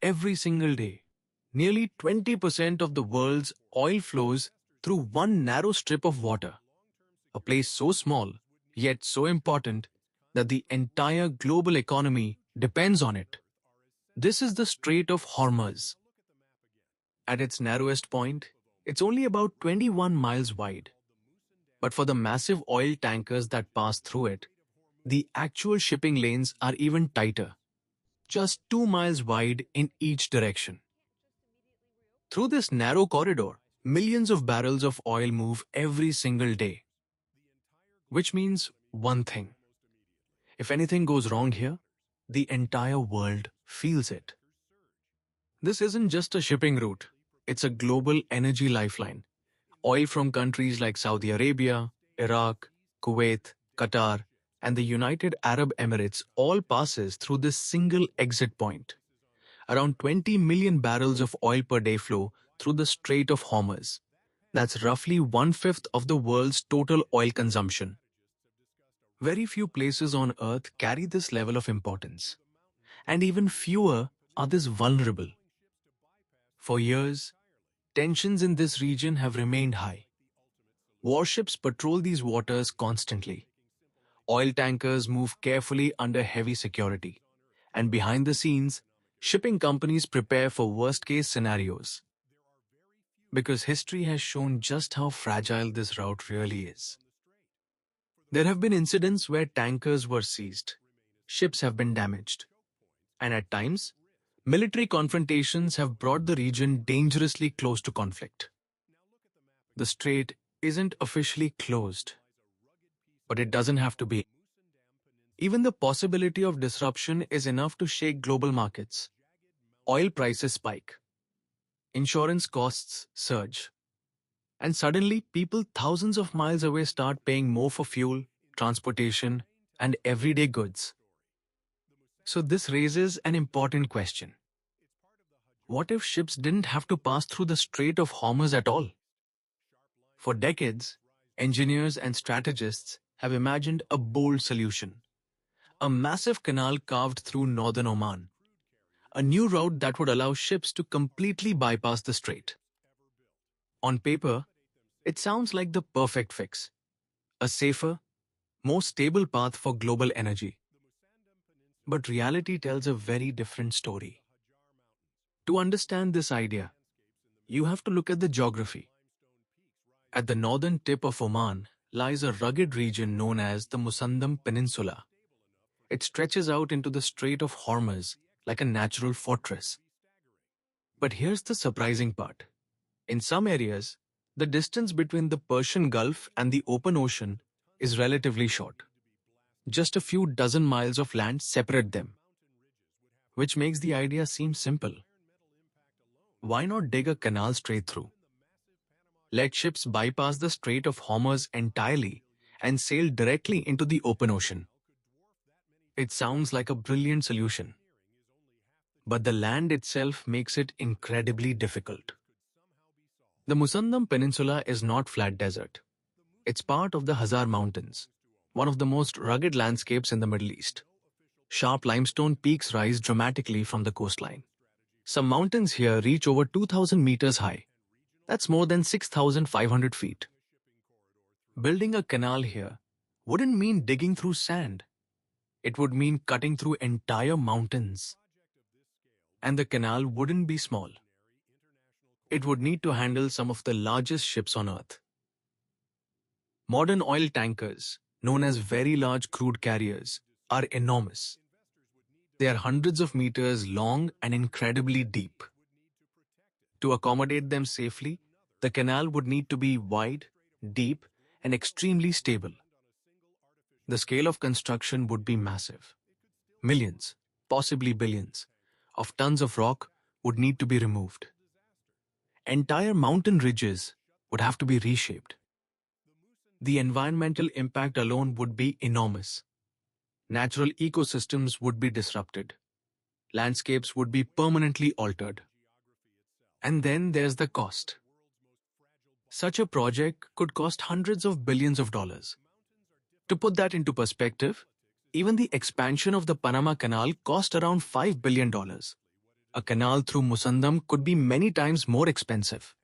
every single day. Nearly 20% of the world's oil flows through one narrow strip of water, a place so small, yet so important, that the entire global economy depends on it. This is the Strait of Hormuz. At its narrowest point, it's only about 21 miles wide. But for the massive oil tankers that pass through it, the actual shipping lanes are even tighter, just 2 miles wide in each direction. Through this narrow corridor, millions of barrels of oil move every single day. Which means one thing. If anything goes wrong here, the entire world feels it. This isn't just a shipping route, it's a global energy lifeline. Oil from countries like Saudi Arabia, Iraq, Kuwait, Qatar, and the United Arab Emirates all passes through this single exit point. Around 20 million barrels of oil per day flow through the Strait of Hormuz. That's roughly one-fifth of the world's total oil consumption. Very few places on Earth carry this level of importance, and even fewer are this vulnerable. For years, tensions in this region have remained high. Warships patrol these waters constantly. Oil tankers move carefully under heavy security, and behind the scenes, shipping companies prepare for worst-case scenarios. Because history has shown just how fragile this route really is. There have been incidents where tankers were seized, ships have been damaged, and at times, military confrontations have brought the region dangerously close to conflict. The strait isn't officially closed, but it doesn't have to be. Even the possibility of disruption is enough to shake global markets. Oil prices spike. Insurance costs surge. And suddenly, people thousands of miles away start paying more for fuel, transportation, and everyday goods. So this raises an important question. What if ships didn't have to pass through the Strait of Hormuz at all? For decades, engineers and strategists have imagined a bold solution. A massive canal carved through northern Oman. A new route that would allow ships to completely bypass the strait. On paper, it sounds like the perfect fix. A safer, more stable path for global energy. But reality tells a very different story. To understand this idea, you have to look at the geography. At the northern tip of Oman lies a rugged region known as the Musandam Peninsula. It stretches out into the Strait of Hormuz like a natural fortress. But here's the surprising part. In some areas, the distance between the Persian Gulf and the open ocean is relatively short. Just a few dozen miles of land separate them, which makes the idea seem simple. Why not dig a canal straight through? Let ships bypass the Strait of Hormuz entirely and sail directly into the open ocean. It sounds like a brilliant solution. But the land itself makes it incredibly difficult. The Musandam Peninsula is not flat desert. It's part of the Hazar Mountains, one of the most rugged landscapes in the Middle East. Sharp limestone peaks rise dramatically from the coastline. Some mountains here reach over 2,000 meters high. That's more than 6,500 feet. Building a canal here wouldn't mean digging through sand. It would mean cutting through entire mountains. And the canal wouldn't be small. It would need to handle some of the largest ships on Earth. Modern oil tankers, known as very large crude carriers, are enormous. They are hundreds of meters long and incredibly deep. To accommodate them safely, the canal would need to be wide, deep, and extremely stable. The scale of construction would be massive. Millions, possibly billions, of tons of rock would need to be removed. Entire mountain ridges would have to be reshaped. The environmental impact alone would be enormous. Natural ecosystems would be disrupted. Landscapes would be permanently altered. And then there's the cost. Such a project could cost hundreds of billions of dollars. To put that into perspective, even the expansion of the Panama Canal cost around $5 billion. A canal through Musandam could be many times more expensive.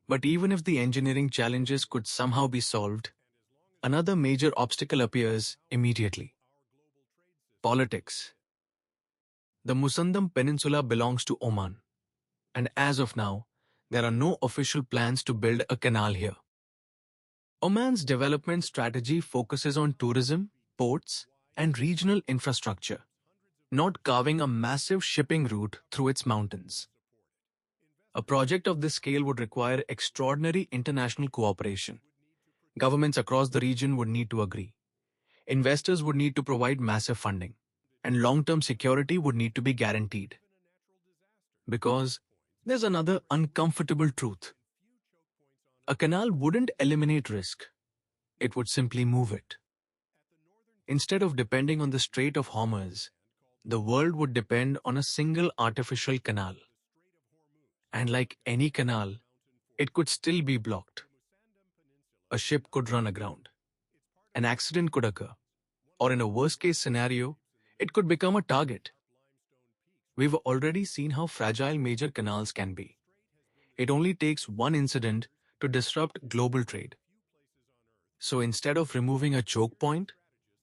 But even if the engineering challenges could somehow be solved, another major obstacle appears immediately. Politics. The Musandam Peninsula belongs to Oman, and as of now, there are no official plans to build a canal here. Oman's development strategy focuses on tourism, ports, and regional infrastructure, not carving a massive shipping route through its mountains. A project of this scale would require extraordinary international cooperation. Governments across the region would need to agree. Investors would need to provide massive funding, and long-term security would need to be guaranteed. Because there's another uncomfortable truth. A canal wouldn't eliminate risk. It would simply move it. Instead of depending on the Strait of Hormuz, the world would depend on a single artificial canal. And like any canal, it could still be blocked. A ship could run aground. An accident could occur. Or in a worst-case scenario, it could become a target. We've already seen how fragile major canals can be. It only takes one incident to disrupt global trade. So instead of removing a choke point,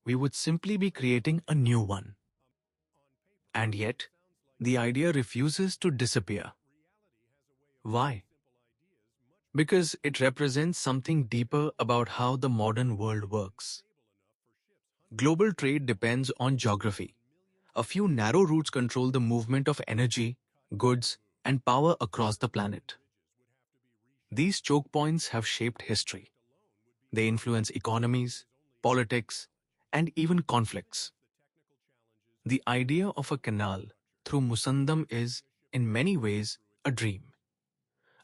we would simply be creating a new one. And yet, the idea refuses to disappear. Why? Because it represents something deeper about how the modern world works. Global trade depends on geography. A few narrow routes control the movement of energy, goods, and power across the planet. These choke points have shaped history. They influence economies, politics, and even conflicts. The idea of a canal through Musandam is, in many ways, a dream.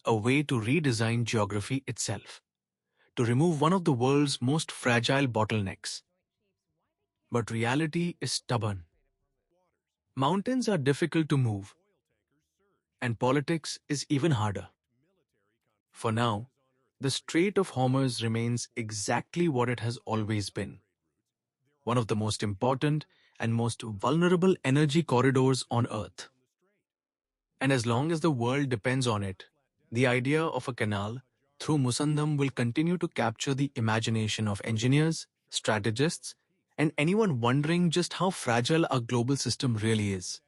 A way to redesign geography itself, to remove one of the world's most fragile bottlenecks. But reality is stubborn. Mountains are difficult to move, and politics is even harder. For now, the Strait of Hormuz remains exactly what it has always been. One of the most important and most vulnerable energy corridors on Earth. And as long as the world depends on it, the idea of a canal through Musandam will continue to capture the imagination of engineers, strategists, and anyone wondering just how fragile our global system really is.